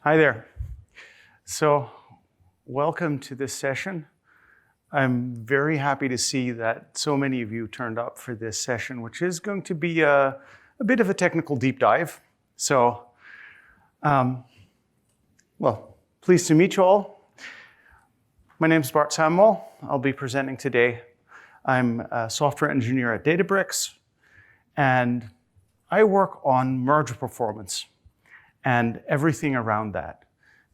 Hi there. So, welcome to this session. I'm very happy to see that so many of you turned up for this session, which is going to be a bit of a technical deep dive. So, pleased to meet you all. My name is Bart Samwel. I'll be presenting today. I'm a software engineer at Databricks, and I work on merge performance and everything around that.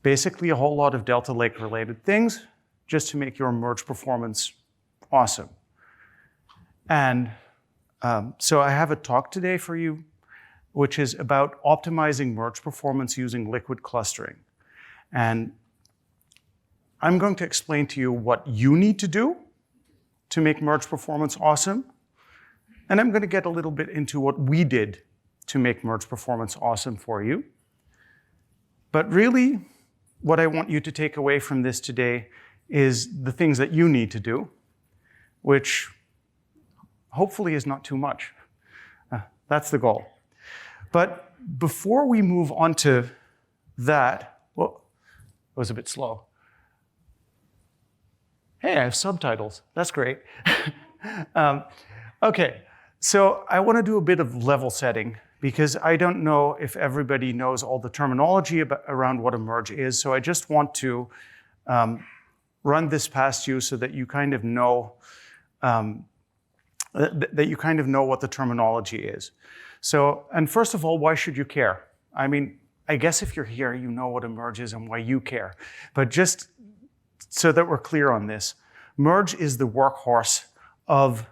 Basically, a whole lot of Delta Lake related things just to make your merge performance awesome. And so I have a talk today for you, which is about optimizing merge performance using liquid clustering. And I'm going to explain to you what you need to do to make merge performance awesome. And I'm going to get a little bit into what we did to make merge performance awesome for you. But really, what I want you to take away from this today is the things that you need to do, which hopefully is not too much. That's the goal. But before we move on to that, well, it was a bit slow. Hey, I have subtitles. That's great. Okay, so I want to do a bit of level setting because I don't know if everybody knows all the terminology around what a merge is. So I just want to run this past you so that you kind of know what the terminology is. So, and first of all, why should you care? I mean, I guess if you're here, you know what a merge is and why you care. But just so that we're clear on this, merge is the workhorse of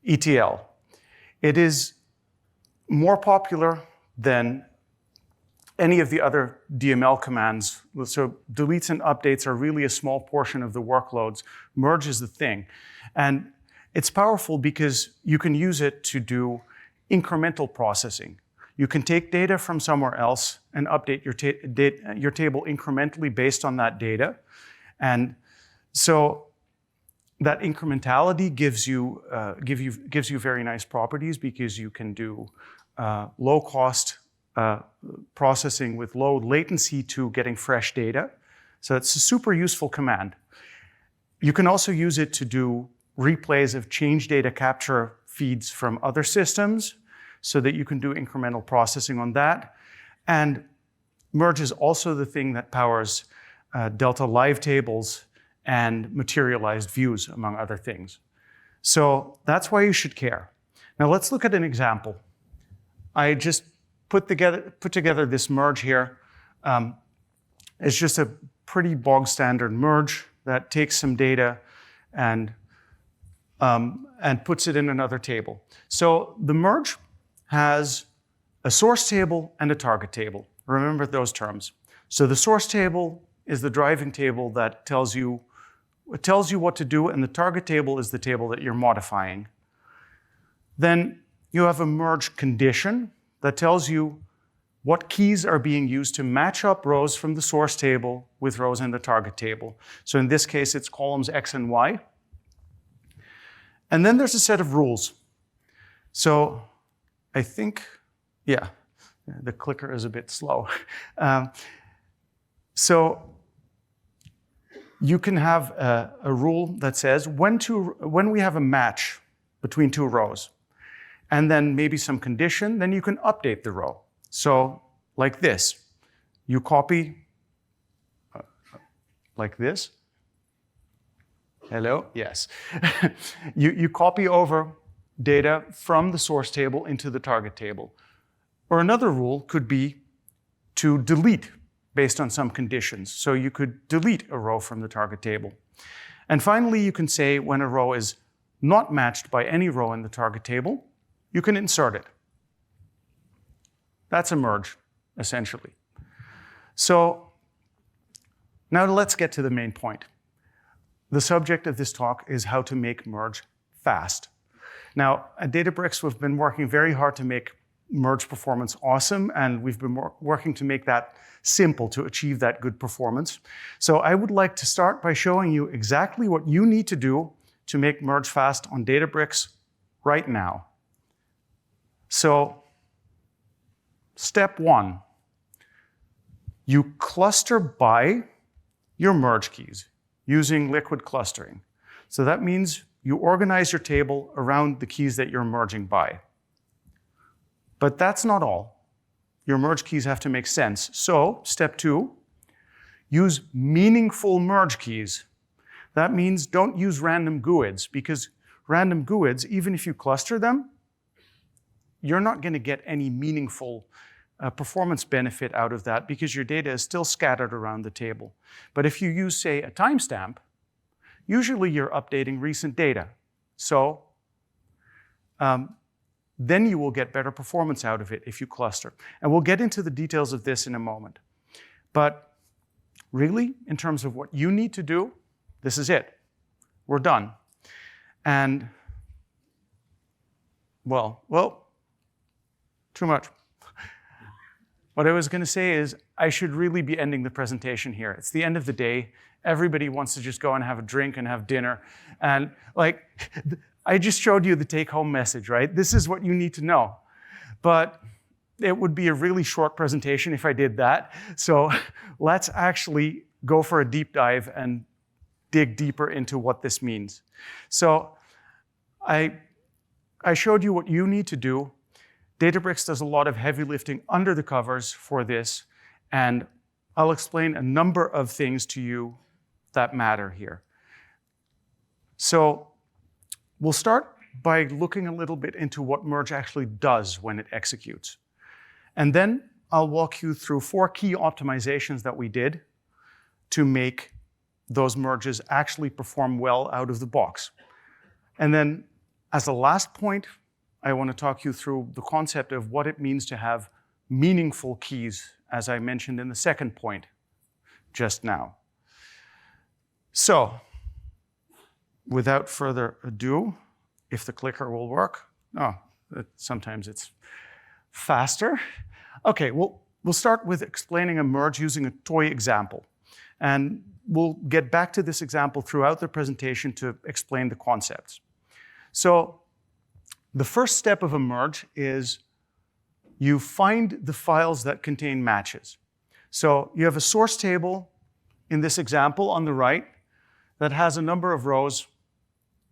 ETL. It is more popular than any of the other DML commands. So deletes and updates are really a small portion of the workloads. Merge is the thing. And it's powerful because you can use it to do incremental processing. You can take data from somewhere else and update your table incrementally based on that data. And so that incrementality gives you very nice properties because you can do low cost processing with low latency to getting fresh data. So it's a super useful command. You can also use it to do replays of change data capture feeds from other systems so that you can do incremental processing on that. And merge is also the thing that powers Delta live tables and materialized views, among other things. So that's why you should care. Now let's look at an example. I just put together this merge here. It's just a pretty bog standard merge that takes some data and puts it in another table. So the merge has a source table and a target table. Remember those terms. So the source table is the driving table that tells you what to do, and the target table is the table that you're modifying. Then you have a merge condition that tells you what keys are being used to match up rows from the source table with rows in the target table. So in this case, it's columns X and Y. And then there's a set of rules. So I think, yeah, the clicker is a bit slow. So you can have a rule that says when we have a match between two rows, and then maybe some condition, then you can update the row. So like this, you copy like this. Hello, yes. you copy over data from the source table into the target table. Or another rule could be to delete based on some conditions. So you could delete a row from the target table. And finally, you can say when a row is not matched by any row in the target table, you can insert it. That's a merge, essentially. So now let's get to the main point. The subject of this talk is how to make merge fast. Now, at Databricks, we've been working very hard to make merge performance awesome, and we've been working to make that simple to achieve that good performance. So I would like to start by showing you exactly what you need to do to make merge fast on Databricks right now. So step one, You cluster by your merge keys using liquid clustering. So that means you organize your table around the keys that you're merging by. But that's not all. Your merge keys have to make sense. So, step 2, use meaningful merge keys. That means don't use random GUIDs, because random GUIDs, even if you cluster them, you're not going to get any meaningful performance benefit out of that because your data is still scattered around the table. But if you use, say, a timestamp, usually you're updating recent data. So then you will get better performance out of it if you cluster. And we'll get into the details of this in a moment. But really, in terms of what you need to do, this is it. We're done. And, well, too much. What I was going to say is I should really be ending the presentation here. It's the end of the day. Everybody wants to just go and have a drink and have dinner. And like, I just showed you the take-home message, right? This is what you need to know. But it would be a really short presentation if I did that. So let's actually go for a deep dive and dig deeper into what this means. So I showed you what you need to do. Databricks does a lot of heavy lifting under the covers for this, and I'll explain a number of things to you that matter here. So we'll start by looking a little bit into what merge actually does when it executes. And then I'll walk you through 4 key optimizations that we did to make those merges actually perform well out of the box. And then as a last point, I want to talk you through the concept of what it means to have meaningful keys, as I mentioned in the second point just now. So, without further ado, if the clicker will work. Sometimes it's faster. Okay, we'll start with explaining a merge using a toy example. And we'll get back to this example throughout the presentation to explain the concepts. So, the first step of a merge is you find the files that contain matches. So you have a source table in this example on the right that has a number of rows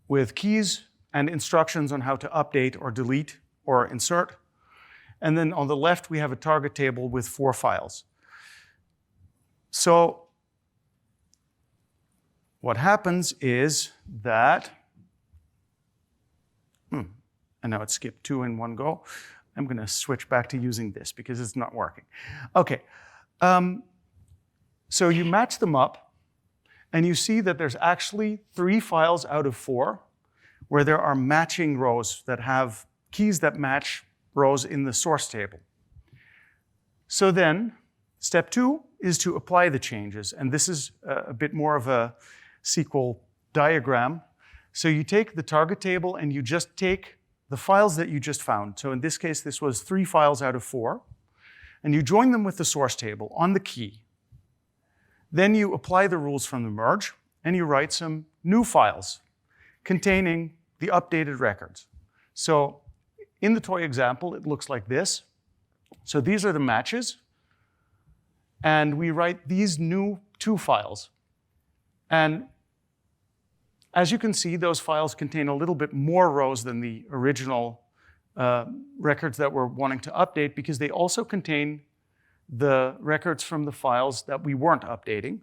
with keys and instructions on how to update or delete or insert. And then on the left, we have a target table with 4 files. So what happens is that, and now it skipped 2 in one go. I'm going to switch back to using this because it's not working. Okay, so you match them up, and you see that there's actually 3 files out of 4 where there are matching rows that have keys that match rows in the source table. So then, step 2 is to apply the changes, and this is a bit more of a SQL diagram. So you take the target table and you just take the files that you just found. So in this case, this was 3 files out of 4. And you join them with the source table on the key. Then you apply the rules from the merge, and you write some new files containing the updated records. So in the toy example, it looks like this. So these are the matches. And we write these new 2 files. And as you can see, those files contain a little bit more rows than the original records that we're wanting to update, because they also contain the records from the files that we weren't updating.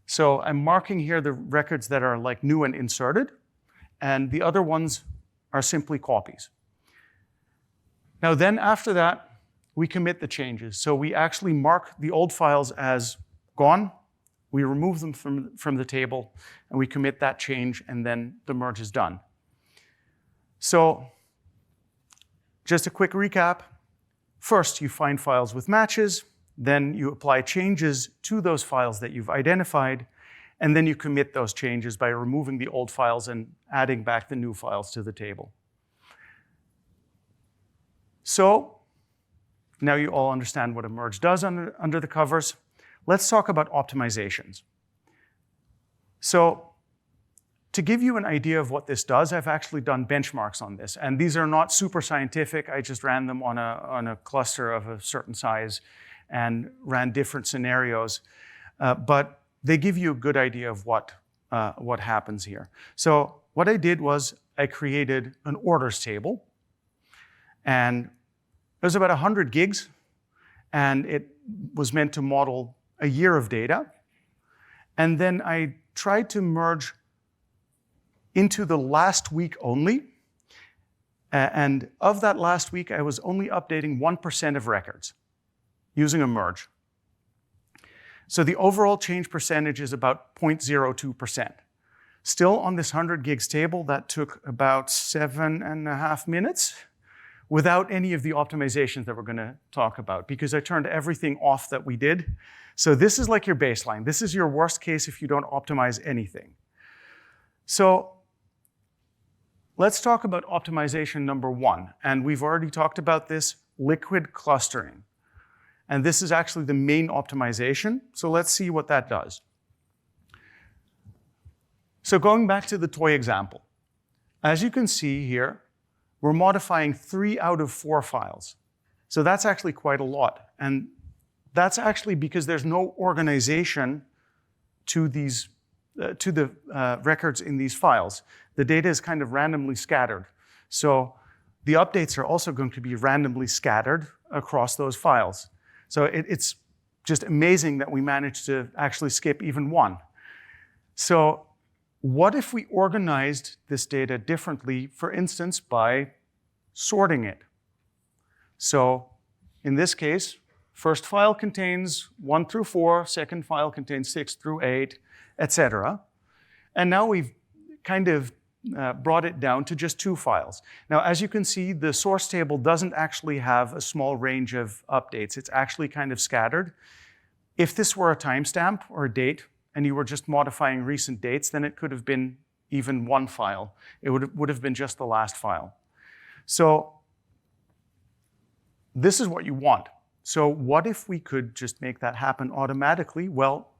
So I'm marking here the records that are like new and inserted, and the other ones are simply copies. Now then, after that, we commit the changes. So we actually mark the old files as gone. We remove them from the table, and we commit that change, and then the merge is done. So just a quick recap. First, you find files with matches. Then you apply changes to those files that you've identified. And then you commit those changes by removing the old files and adding back the new files to the table. So now you all understand what a merge does under the covers. Let's talk about optimizations. So to give you an idea of what this does, I've actually done benchmarks on this. And these are not super scientific. I just ran them on a cluster of a certain size. and ran different scenarios, but they give you a good idea of what happens here. So what I did was I created an orders table, and it was about 100 gigs, and it was meant to model a year of data. And then I tried to merge into the last week only. And of that last week, I was only updating 1% of records using a merge. So the overall change percentage is about 0.02%. Still on this 100 gigs table, that took about 7.5 minutes without any of the optimizations that we're going to talk about, because I turned everything off that we did. So this is like your baseline. This is your worst case if you don't optimize anything. So let's talk about optimization number 1. And we've already talked about this, liquid clustering. And this is actually the main optimization. So let's see what that does. So going back to the toy example, as you can see here, we're modifying 3 out of 4 files. So that's actually quite a lot. And that's actually because there's no organization to these to the records in these files. The data is kind of randomly scattered. So the updates are also going to be randomly scattered across those files. So it's just amazing that we managed to actually skip even one. So what if we organized this data differently, for instance, by sorting it? So in this case, first file contains 1 through 4, second file contains 6 through 8, etc. And now we've kind of brought it down to just 2 files. Now, as you can see, the source table doesn't actually have a small range of updates. It's actually kind of scattered. If this were a timestamp or a date, and you were just modifying recent dates, then it could have been even 1 file. It would have been just the last file. So this is what you want. So what if we could just make that happen automatically? Well,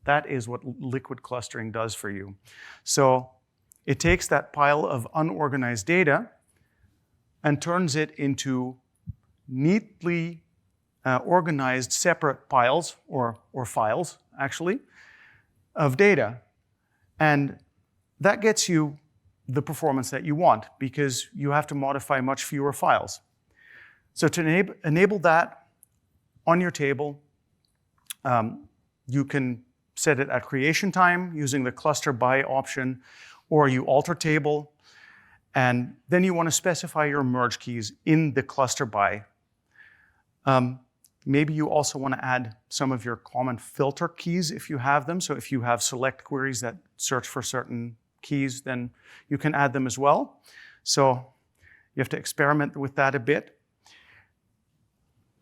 that is what liquid clustering does for you. So it takes that pile of unorganized data and turns it into neatly organized separate piles, or files, actually, of data. And that gets you the performance that you want, because you have to modify much fewer files. So to enable that on your table, you can set it at creation time using the cluster by option, or you alter table, and then you want to specify your merge keys in the cluster by. Maybe you also want to add some of your common filter keys if you have them. So if you have select queries that search for certain keys, then you can add them as well. So you have to experiment with that a bit.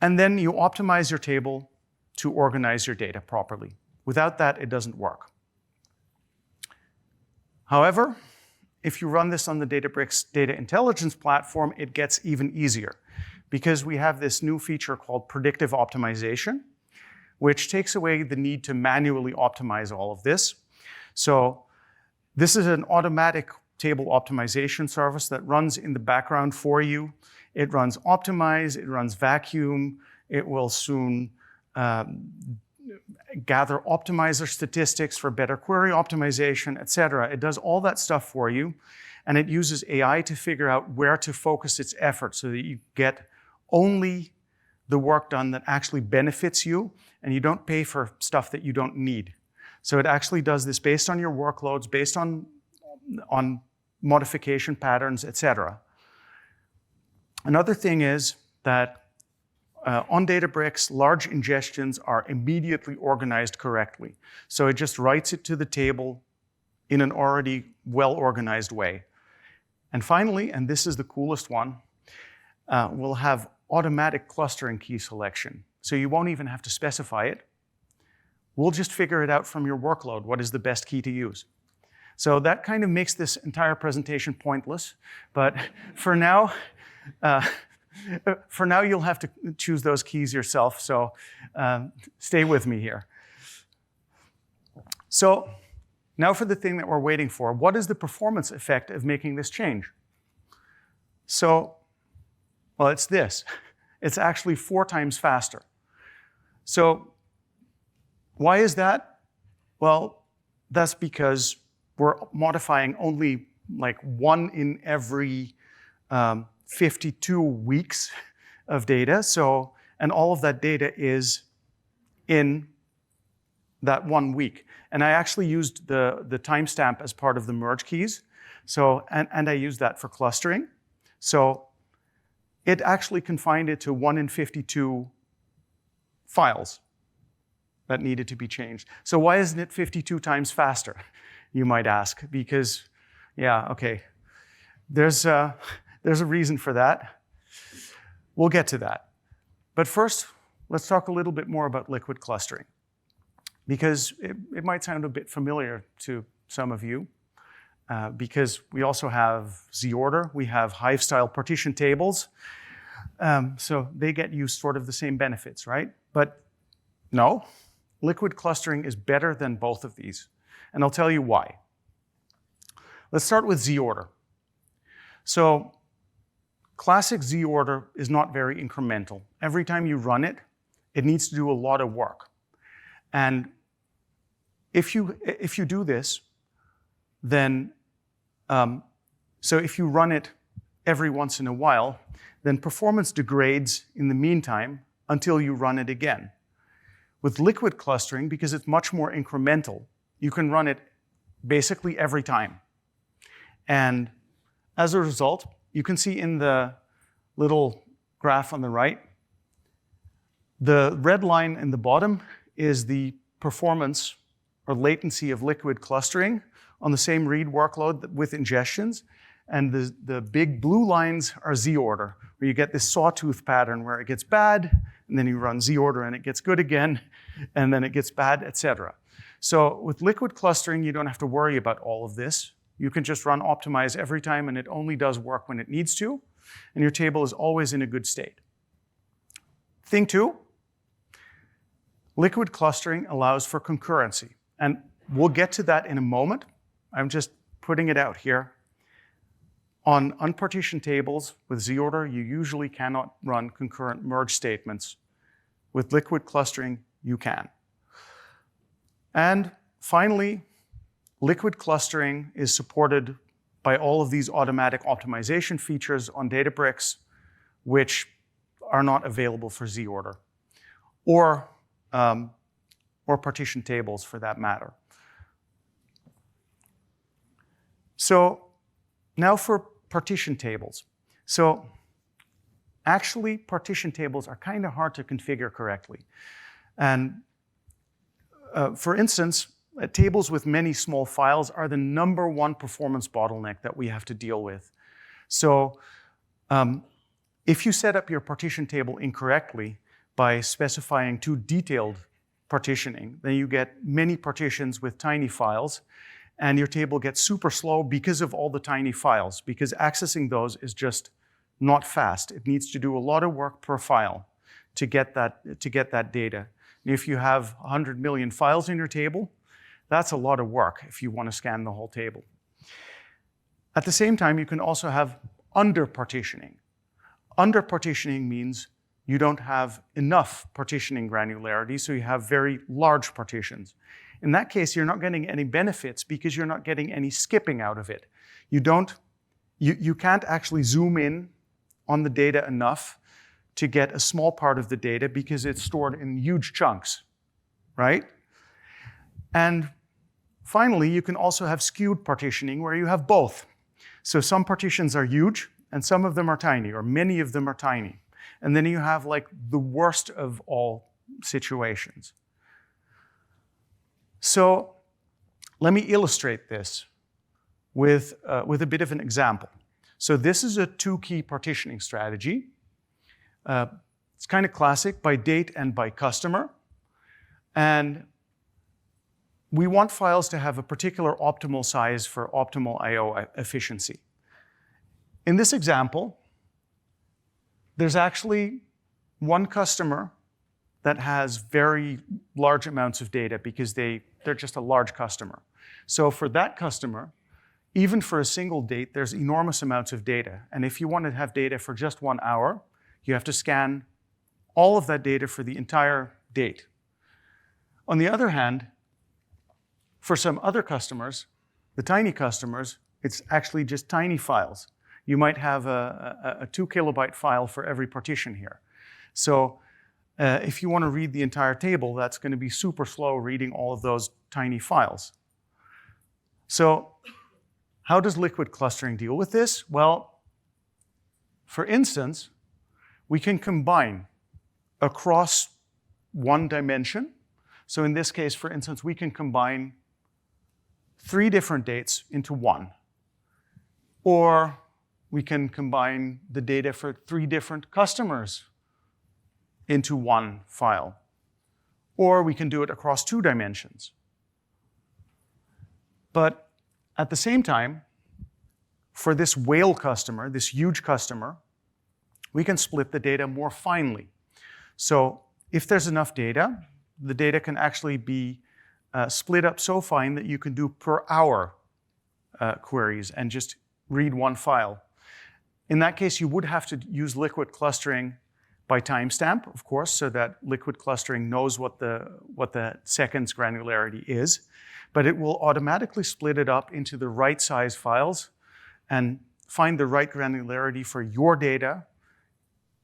And then you optimize your table to organize your data properly. Without that, it doesn't work. However, if you run this on the Databricks data intelligence platform, it gets even easier, because we have this new feature called predictive optimization, which takes away the need to manually optimize all of this. So this is an automatic table optimization service that runs in the background for you. It runs optimize, it runs vacuum, it will soon gather optimizer statistics for better query optimization, etc. It does all that stuff for you, and it uses AI to figure out where to focus its efforts so that you get only the work done that actually benefits you, and you don't pay for stuff that you don't need. So it actually does this based on your workloads, based on modification patterns, etc. Another thing is that on Databricks, large ingestions are immediately organized correctly. So it just writes it to the table in an already well-organized way. And finally, and this is the coolest one, we'll have automatic clustering key selection. So you won't even have to specify it. We'll just figure it out from your workload, what is the best key to use. So that kind of makes this entire presentation pointless, but for now you'll have to choose those keys yourself, so stay with me here. So now for the thing that we're waiting for. What is the performance effect of making this change? So, well, it's this. It's actually 4 times faster. So why is that? Well, that's because we're modifying only like 1 in every 52 weeks of data. So, and all of that data is in that 1 week. And I actually used the timestamp as part of the merge keys. So, and I used that for clustering. So it actually confined it to 1 in 52 files that needed to be changed. So why isn't it 52 times faster, you might ask? Because, yeah, okay, there's a reason for that. We'll get to that. But first, let's talk a little bit more about liquid clustering, because it might sound a bit familiar to some of you, because we also have Z-order, we have Hive-style partition tables, so they get you sort of the same benefits, right? But no, liquid clustering is better than both of these, and I'll tell you why. Let's start with Z-order. So classic Z-order is not very incremental. Every time you run it, it needs to do a lot of work. And if you do this, then, so if you run it every once in a while, then performance degrades in the meantime until you run it again. With liquid clustering, because it's much more incremental, you can run it basically every time. And as a result, you can see in the little graph on the right, the red line in the bottom is the performance or latency of liquid clustering on the same read workload with ingestions. And the big blue lines are Z-order, where you get this sawtooth pattern where it gets bad, and then you run Z-order and it gets good again, and then it gets bad, etc. So with liquid clustering, you don't have to worry about all of this. You can just run optimize every time, and it only does work when it needs to, and your table is always in a good state. Thing two, liquid clustering allows for concurrency, and we'll get to that in a moment. I'm just putting it out here. On unpartitioned tables with Z-order, you usually cannot run concurrent merge statements. With liquid clustering, you can. And finally, liquid clustering is supported by all of these automatic optimization features on Databricks, which are not available for Z-order, or partition tables for that matter. So now for partition tables. So actually, partition tables are kind of hard to configure correctly. And for instance, tables with many small files are the #1 performance bottleneck that we have to deal with. So if you set up your partition table incorrectly by specifying too detailed partitioning, then you get many partitions with tiny files, and your table gets super slow because of all the tiny files, because accessing those is just not fast. It needs to do a lot of work per file to get that data. And if you have 100 million files in your table, that's a lot of work if you want to scan the whole table. At the same time, you can also have under-partitioning. Under-partitioning means you don't have enough partitioning granularity, so you have very large partitions. In that case, you're not getting any benefits because you're not getting any skipping out of it. You can't actually zoom in on the data enough to get a small part of the data because it's stored in huge chunks, right? And finally, you can also have skewed partitioning where you have both. So some partitions are huge and some of them are tiny, or many of them are tiny. And then you have like the worst of all situations. So let me illustrate this with a bit of an example. So this is a 2-key partitioning strategy. It's kind of classic, by date and by customer. And we want files to have a particular optimal size for optimal I/O efficiency. In this example, there's actually one customer that has very large amounts of data because they're just a large customer. So for that customer, even for a single date, there's enormous amounts of data. And if you want to have data for just 1 hour, you have to scan all of that data for the entire date. On the other hand, for some other customers, the tiny customers, it's actually just tiny files. You might have a 2 kilobyte file for every partition here. So if you want to read the entire table, that's going to be super slow reading all of those tiny files. So how does liquid clustering deal with this? Well, for instance, we can combine across one dimension. So in this case, for instance, we can combine 3 different dates into one. Or we can combine the data for 3 different customers into one file. Or we can do it across 2 dimensions. But at the same time, for this whale customer, this huge customer, we can split the data more finely. So if there's enough data, the data can actually be split up so fine that you can do per hour queries and just read one file. In that case, you would have to use liquid clustering by timestamp, of course, so that liquid clustering knows what the seconds granularity is, but it will automatically split it up into the right size files and find the right granularity for your data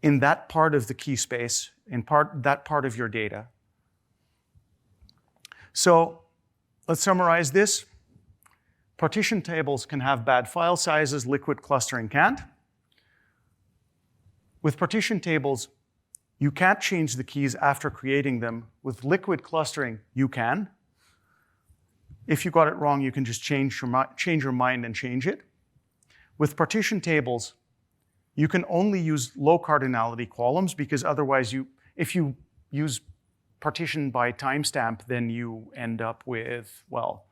in that part of the key space, that part of your data. So let's summarize this. Partition tables can have bad file sizes, liquid clustering can't. With partition tables, you can't change the keys after creating them. With liquid clustering, you can. If you got it wrong, you can just change your mind and change it. With partition tables, you can only use low cardinality columns because otherwise if you use partition by timestamp, then you end up with, well,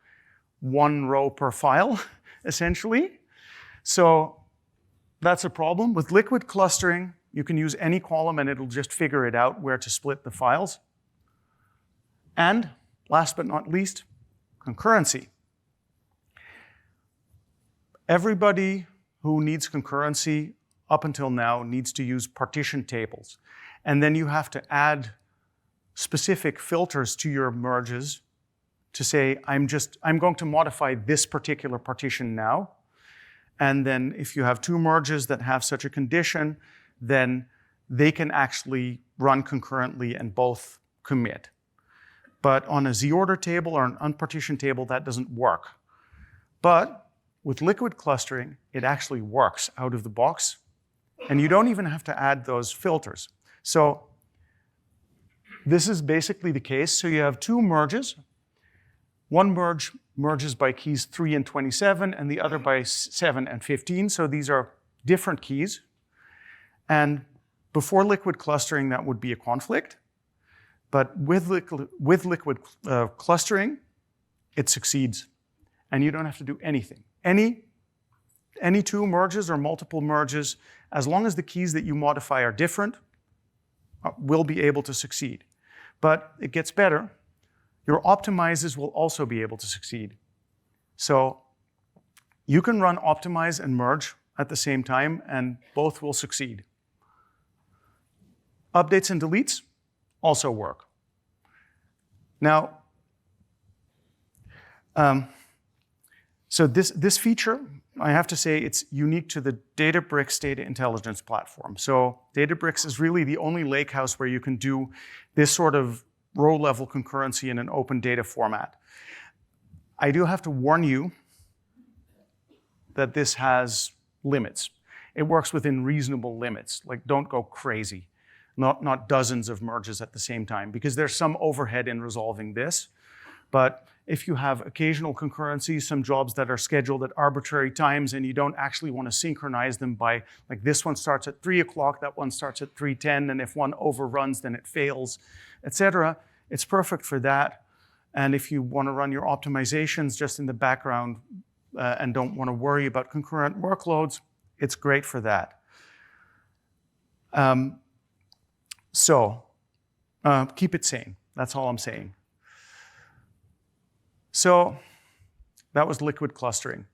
1 row per file, essentially. So that's a problem. With liquid clustering, you can use any column and it'll just figure it out where to split the files. And last but not least, concurrency. Everybody who needs concurrency up until now needs to use partition tables. And then you have to add specific filters to your merges to say, I'm going to modify this particular partition now. And then if you have 2 merges that have such a condition, then they can actually run concurrently and both commit. But on a z-order table or an unpartitioned table, that doesn't work. But with liquid clustering, it actually works out of the box, and you don't even have to add those filters. So this is basically the case. So you have 2 merges. One merge merges by keys 3 and 27, and the other by 7 and 15. So these are different keys. And before liquid clustering, that would be a conflict. But with liquid clustering, it succeeds. And you don't have to do anything. Any 2 merges or multiple merges, as long as the keys that you modify are different, will be able to succeed. But it gets better. Your optimizes will also be able to succeed. So you can run optimize and merge at the same time, and both will succeed. Updates and deletes also work. Now, so this feature, I have to say, it's unique to the Databricks data intelligence platform. So Databricks is really the only lakehouse where you can do this sort of row-level concurrency in an open data format. I do have to warn you that this has limits. It works within reasonable limits. Like, don't go crazy. Not dozens of merges at the same time, because there's some overhead in resolving this. But if you have occasional concurrencies, some jobs that are scheduled at arbitrary times, and you don't actually want to synchronize them by, like, this one starts at 3 o'clock, that one starts at 3:10, and if one overruns, then it fails, etc. It's perfect for that. And if you want to run your optimizations just in the background and don't want to worry about concurrent workloads, it's great for that. So keep it sane. That's all I'm saying. So that was liquid clustering.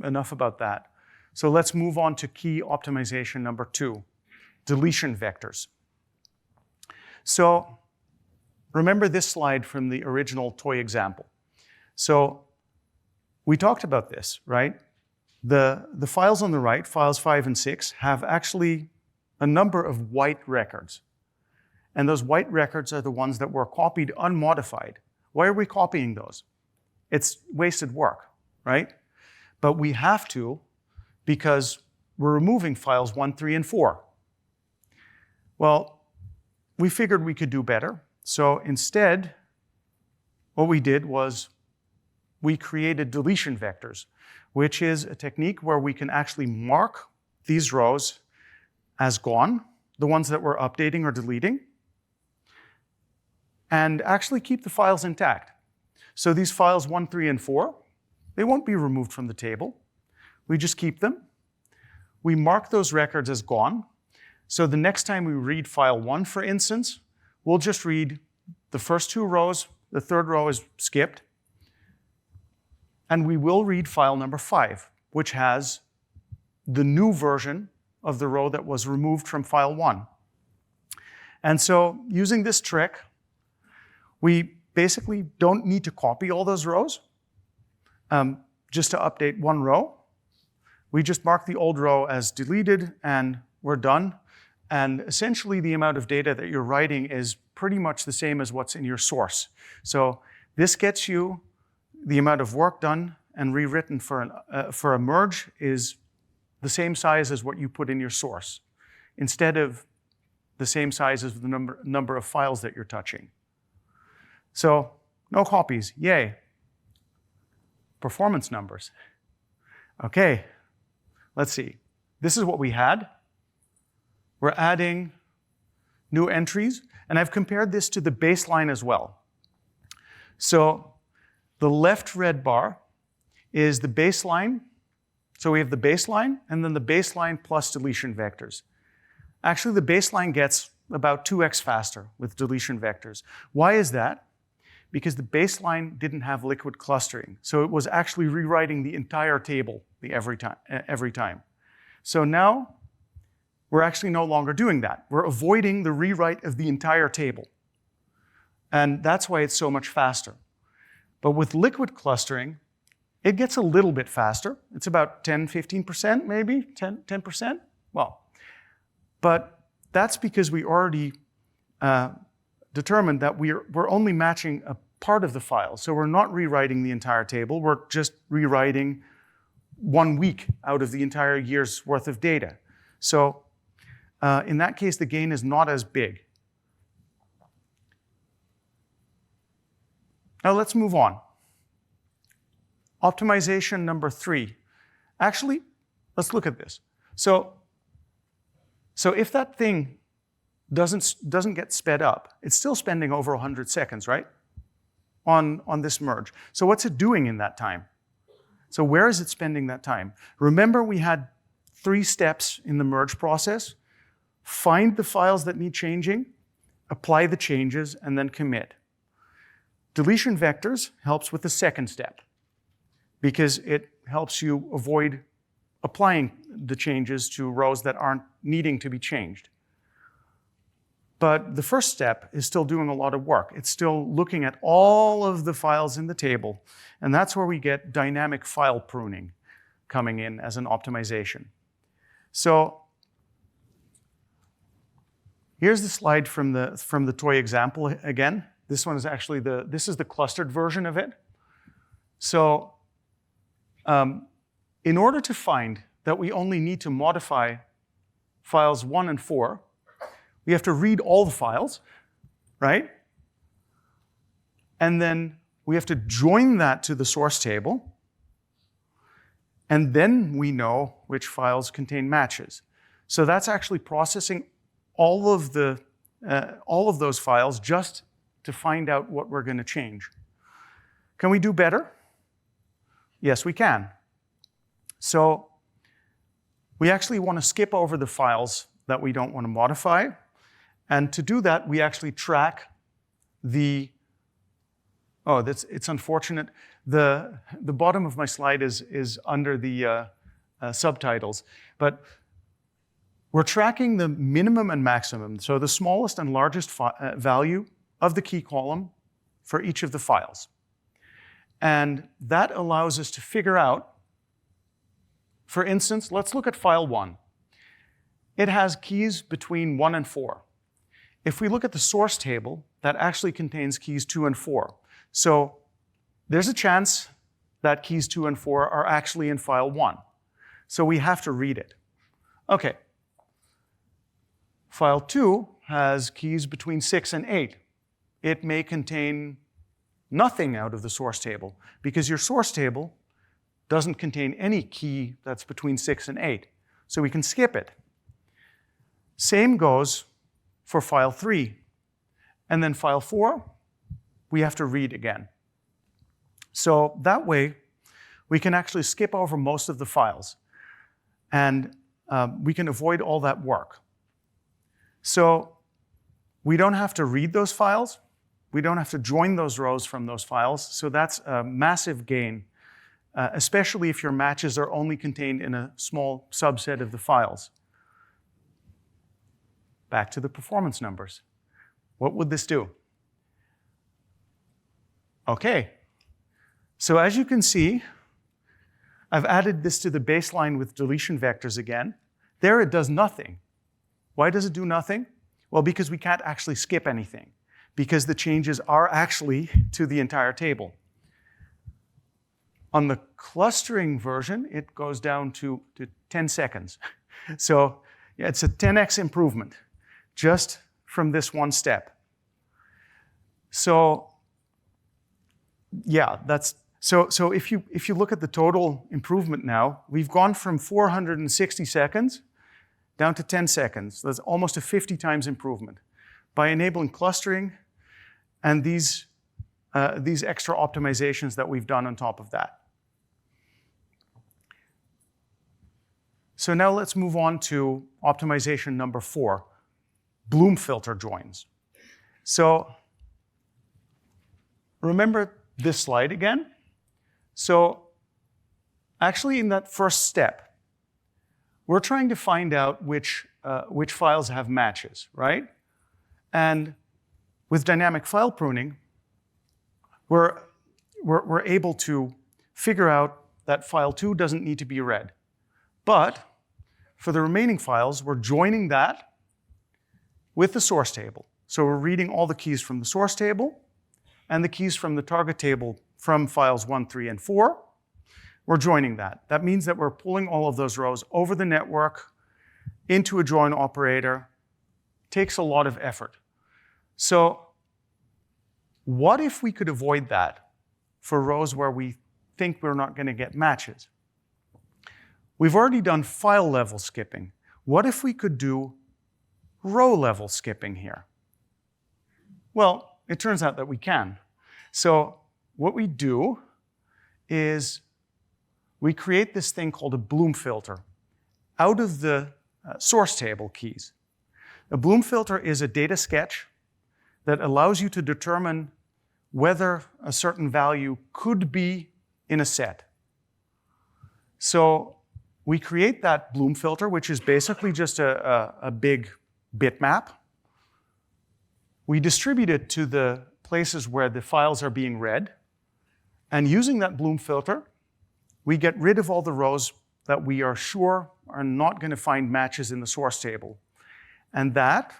Enough about that. So let's move on to key optimization number 2, deletion vectors. So remember this slide from the original toy example. So we talked about this, right? The files on the right, files 5 and 6, have actually a number of white records. And those white records are the ones that were copied unmodified. Why are we copying those? It's wasted work, right? But we have to because we're removing files 1, 3, and 4. Well, we figured we could do better. So instead, what we did was we created deletion vectors, which is a technique where we can actually mark these rows as gone, the ones that we're updating or deleting, and actually keep the files intact. So these files 1, 3, and 4, they won't be removed from the table. We just keep them. We mark those records as gone. So the next time we read file 1, for instance, we'll just read the first 2 rows, the third row is skipped, and we will read file number 5, which has the new version of the row that was removed from file 1. And so using this trick, we basically don't need to copy all those rows just to update one row. We just mark the old row as deleted and we're done. And essentially the amount of data that you're writing is pretty much the same as what's in your source. So this gets you the amount of work done and rewritten for a merge is the same size as what you put in your source, instead of the same size as the number of files that you're touching. So no copies, yay. Performance numbers. Okay, let's see. This is what we had. We're adding new entries, and I've compared this to the baseline as well. So the left red bar is the baseline. So we have the baseline, and then the baseline plus deletion vectors. Actually, the baseline gets about 2x faster with deletion vectors. Why is that? Because the baseline didn't have liquid clustering. So it was actually rewriting the entire table every time. So now we're actually no longer doing that. We're avoiding the rewrite of the entire table. And that's why it's so much faster. But with liquid clustering, it gets a little bit faster. It's about 10, 15% maybe, 10%. Well, but that's because we already determined that we're only matching a part of the file. So we're not rewriting the entire table. We're just rewriting 1 week out of the entire year's worth of data. So in that case, the gain is not as big. Now let's move on. Optimization number 3. Actually, let's look at this. So if that thing doesn't get sped up, it's still spending over 100 seconds, right? On this merge. So what's it doing in that time? So where is it spending that time? Remember we had 3 steps in the merge process. Find the files that need changing, apply the changes, and then commit. Deletion vectors helps with the second step because it helps you avoid applying the changes to rows that aren't needing to be changed. But the first step is still doing a lot of work. It's still looking at all of the files in the table, and that's where we get dynamic file pruning coming in as an optimization. So here's the slide from the toy example again. This one is actually this is the clustered version of it. So in order to find that we only need to modify files 1 and 4, we have to read all the files, right? And then we have to join that to the source table. And then we know which files contain matches. So that's actually processing all of those files just to find out what we're going to change. Can we do better? Yes, we can. So we actually want to skip over the files that we don't want to modify. And to do that, we actually track it's unfortunate. The bottom of my slide is under the subtitles. But we're tracking the minimum and maximum. So the smallest and largest value of the key column for each of the files. And that allows us to figure out, for instance, let's look at file 1. It has keys between 1 and 4. If we look at the source table, that actually contains keys 2 and 4. So there's a chance that keys 2 and 4 are actually in file 1. So we have to read it. Okay. File 2 has keys between 6 and 8. It may contain nothing out of the source table because your source table doesn't contain any key that's between 6 and 8. So we can skip it. Same goes for file 3. And then file 4, we have to read again. So that way, we can actually skip over most of the files. And we can avoid all that work. So we don't have to read those files. We don't have to join those rows from those files. So that's a massive gain, especially if your matches are only contained in a small subset of the files. Back to the performance numbers. What would this do? Okay. So as you can see, I've added this to the baseline with deletion vectors again. There it does nothing. Why does it do nothing? Well, because we can't actually skip anything, because the changes are actually to the entire table. On the clustering version, it goes down to 10 seconds. So yeah, it's a 10x improvement just from this one step. So yeah, so if you look at the total improvement now, we've gone from 460 seconds down to 10 seconds. That's almost a 50 times improvement by enabling clustering and these extra optimizations that we've done on top of that. So now let's move on to optimization number 4, Bloom filter joins. So remember this slide again? So actually in that first step, we're trying to find out which files have matches, right? And with dynamic file pruning, we're able to figure out that file 2 doesn't need to be read. But for the remaining files, we're joining that with the source table. So we're reading all the keys from the source table and the keys from the target table from files 1, 3, and 4. We're joining that. That means that we're pulling all of those rows over the network into a join operator. Takes a lot of effort. So what if we could avoid that for rows where we think we're not going to get matches? We've already done file level skipping. What if we could do row level skipping here? Well, it turns out that we can. So what we do is we create this thing called a Bloom filter out of the source table keys. A Bloom filter is a data sketch that allows you to determine whether a certain value could be in a set. So we create that Bloom filter, which is basically just a big bitmap. We distribute it to the places where the files are being read. And using that Bloom filter, we get rid of all the rows that we are sure are not going to find matches in the source table. And that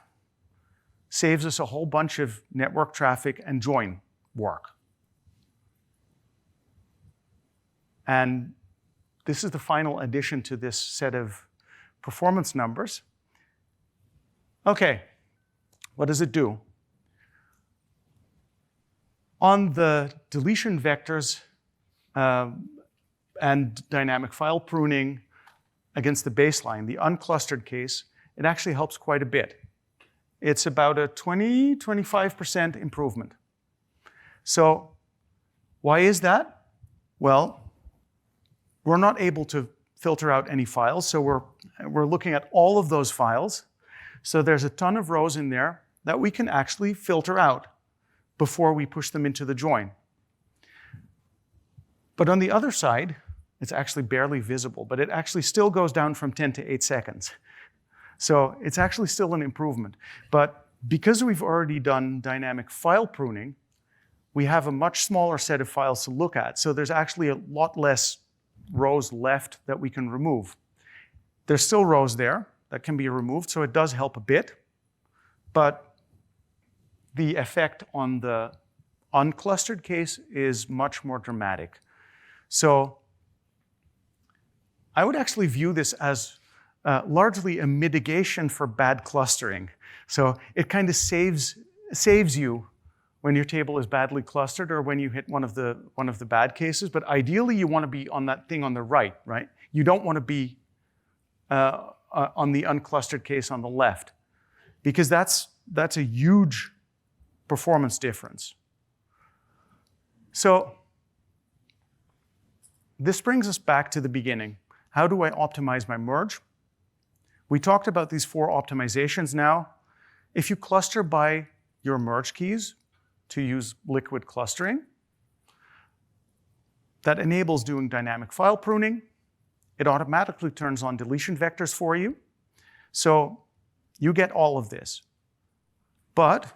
saves us a whole bunch of network traffic and join work. And this is the final addition to this set of performance numbers. Okay, what does it do? On the deletion vectors and dynamic file pruning against the baseline, the unclustered case, it actually helps quite a bit. It's about a 20-25% improvement. So why is that? Well, we're not able to filter out any files, so we're looking at all of those files. So there's a ton of rows in there that we can actually filter out before we push them into the join. But on the other side, it's actually barely visible, but it actually still goes down from 10 to 8 seconds. So it's actually still an improvement. But because we've already done dynamic file pruning, we have a much smaller set of files to look at. So there's actually a lot less rows left that we can remove. There's still rows there that can be removed, so it does help a bit. But the effect on the unclustered case is much more dramatic. So I would actually view this as largely a mitigation for bad clustering. So it kind of saves you when your table is badly clustered or when you hit one of the bad cases. But ideally, you want to be on that thing on the right? You don't want to be on the unclustered case on the left, because that's a huge performance difference. So this brings us back to the beginning. How do I optimize my merge? We talked about these 4 optimizations now. If you cluster by your merge keys to use liquid clustering, that enables doing dynamic file pruning. It automatically turns on deletion vectors for you. So you get all of this. But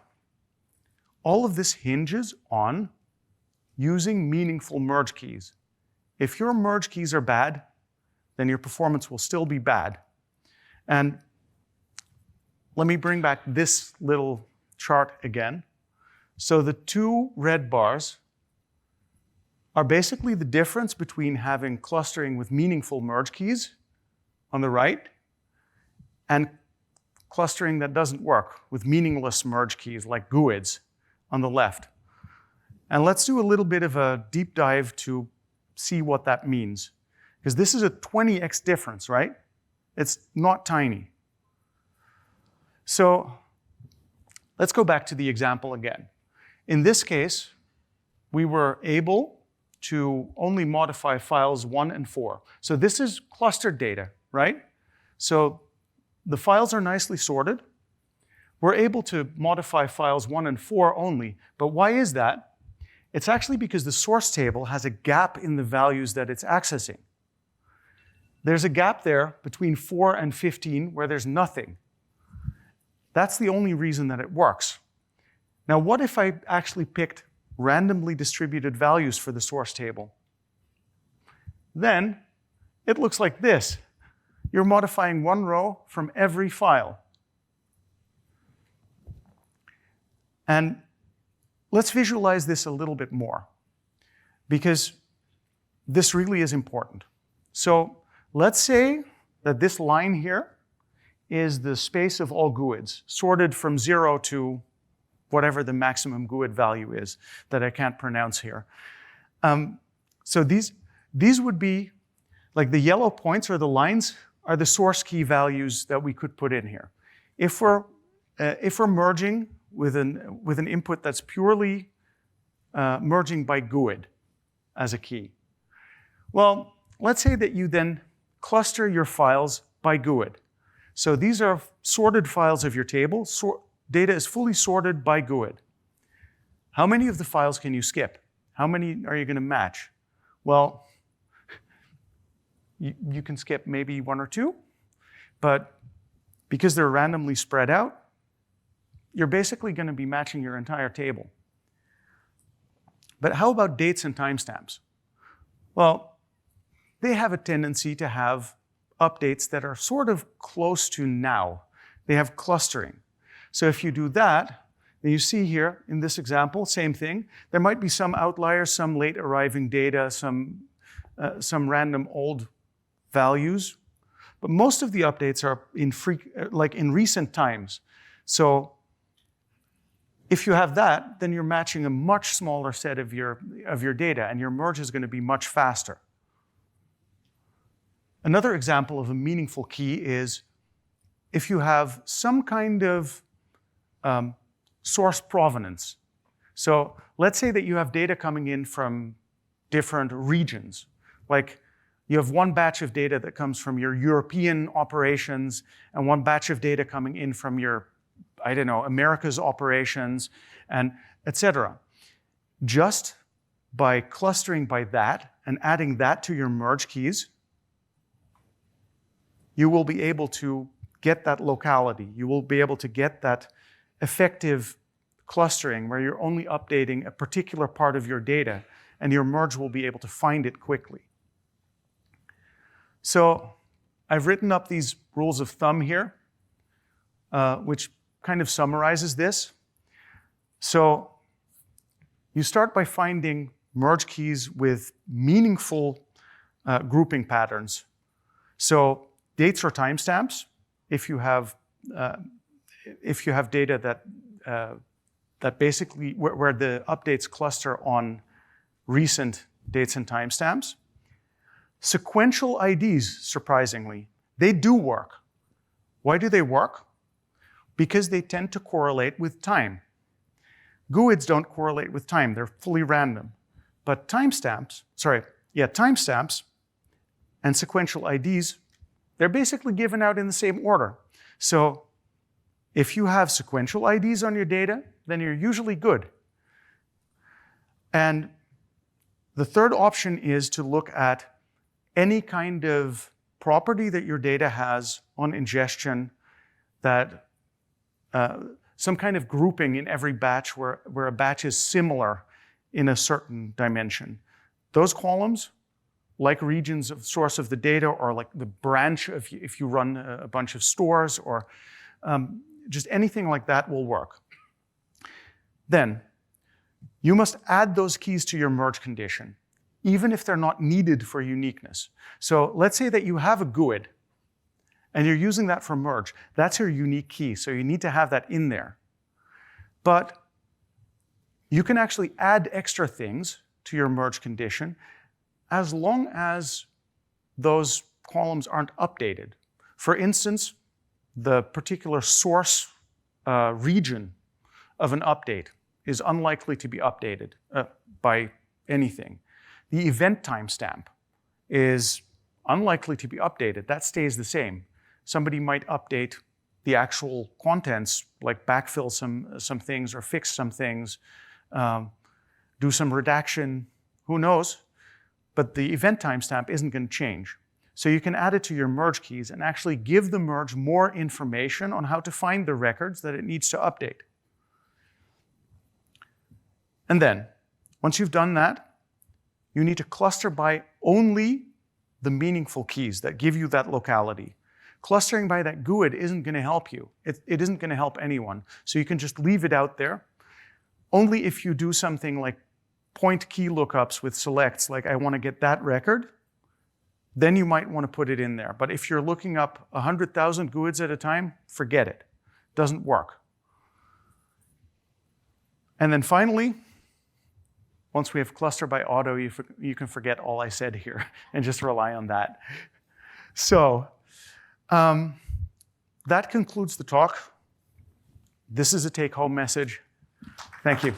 all of this hinges on using meaningful merge keys. If your merge keys are bad, then your performance will still be bad. And let me bring back this little chart again. So the 2 red bars are basically the difference between having clustering with meaningful merge keys on the right and clustering that doesn't work with meaningless merge keys like GUIDs on the left. And let's do a little bit of a deep dive to see what that means. Because this is a 20x difference, right? It's not tiny. So let's go back to the example again. In this case, we were able to only modify files 1 and 4. So this is clustered data, right? So the files are nicely sorted. We're able to modify files 1 and 4 only. But why is that? It's actually because the source table has a gap in the values that it's accessing. There's a gap there between 4 and 15 where there's nothing. That's the only reason that it works. Now, what if I actually picked randomly distributed values for the source table? Then it looks like this. You're modifying 1 row from every file. And let's visualize this a little bit more, because this really is important. So let's say that this line here is the space of all GUIDs, sorted from 0 to whatever the maximum GUID value is that I can't pronounce here. So these would be, like the yellow points or the lines are the source key values that we could put in here. If we're merging with an input that's purely merging by GUID as a key, well, let's say that you then cluster your files by GUID. So these are sorted files of your table. Data is fully sorted by GUID. How many of the files can you skip? How many are you going to match? Well, you can skip maybe 1 or 2, but because they're randomly spread out, you're basically going to be matching your entire table. But how about dates and timestamps? Well, they have a tendency to have updates that are sort of close to now. They have clustering. So if you do that, then you see here in this example, same thing. There might be some outliers, some late arriving data, some random old values, but most of the updates are in recent times. So if you have that, then you're matching a much smaller set of your data, and your merge is going to be much faster. Another example of a meaningful key is if you have some kind of source provenance. So let's say that you have data coming in from different regions. Like you have one batch of data that comes from your European operations and one batch of data coming in from your, I don't know, America's operations, and et cetera. Just by clustering by that and adding that to your merge keys, you will be able to get that locality. You will be able to get that effective clustering where you're only updating a particular part of your data and your merge will be able to find it quickly. So I've written up these rules of thumb here, which kind of summarizes this. So you start by finding merge keys with meaningful grouping patterns. So dates or timestamps, if you have data that basically where the updates cluster on recent dates and timestamps. Sequential IDs, surprisingly, they do work. Why do they work? Because they tend to correlate with time. GUIDs don't correlate with time, they're fully random. But timestamps and sequential IDs, they're basically given out in the same order. So if you have sequential IDs on your data, then you're usually good. And the third option is to look at any kind of property that your data has on ingestion, that some kind of grouping in every batch where a batch is similar in a certain dimension. Those columns, like regions of source of the data or like the branch if you run a bunch of stores or just anything like that will work. Then, you must add those keys to your merge condition, even if they're not needed for uniqueness. So let's say that you have a GUID and you're using that for merge. That's your unique key, so you need to have that in there. But you can actually add extra things to your merge condition as long as those columns aren't updated. For instance, the particular source region of an update is unlikely to be updated by anything. The event timestamp is unlikely to be updated. That stays the same. Somebody might update the actual contents, like backfill some things or fix some things, do some redaction, who knows? But the event timestamp isn't going to change. So you can add it to your merge keys and actually give the merge more information on how to find the records that it needs to update. And then, once you've done that, you need to cluster by only the meaningful keys that give you that locality. Clustering by that GUID isn't going to help you. It isn't going to help anyone. So you can just leave it out there. Only if you do something like point key lookups with selects, like I want to get that record, then you might want to put it in there. But if you're looking up 100,000 GUIDs at a time, forget it. Doesn't work. And then finally, once we have cluster by auto, you can forget all I said here and just rely on that. So that concludes the talk. This is a take-home message. Thank you.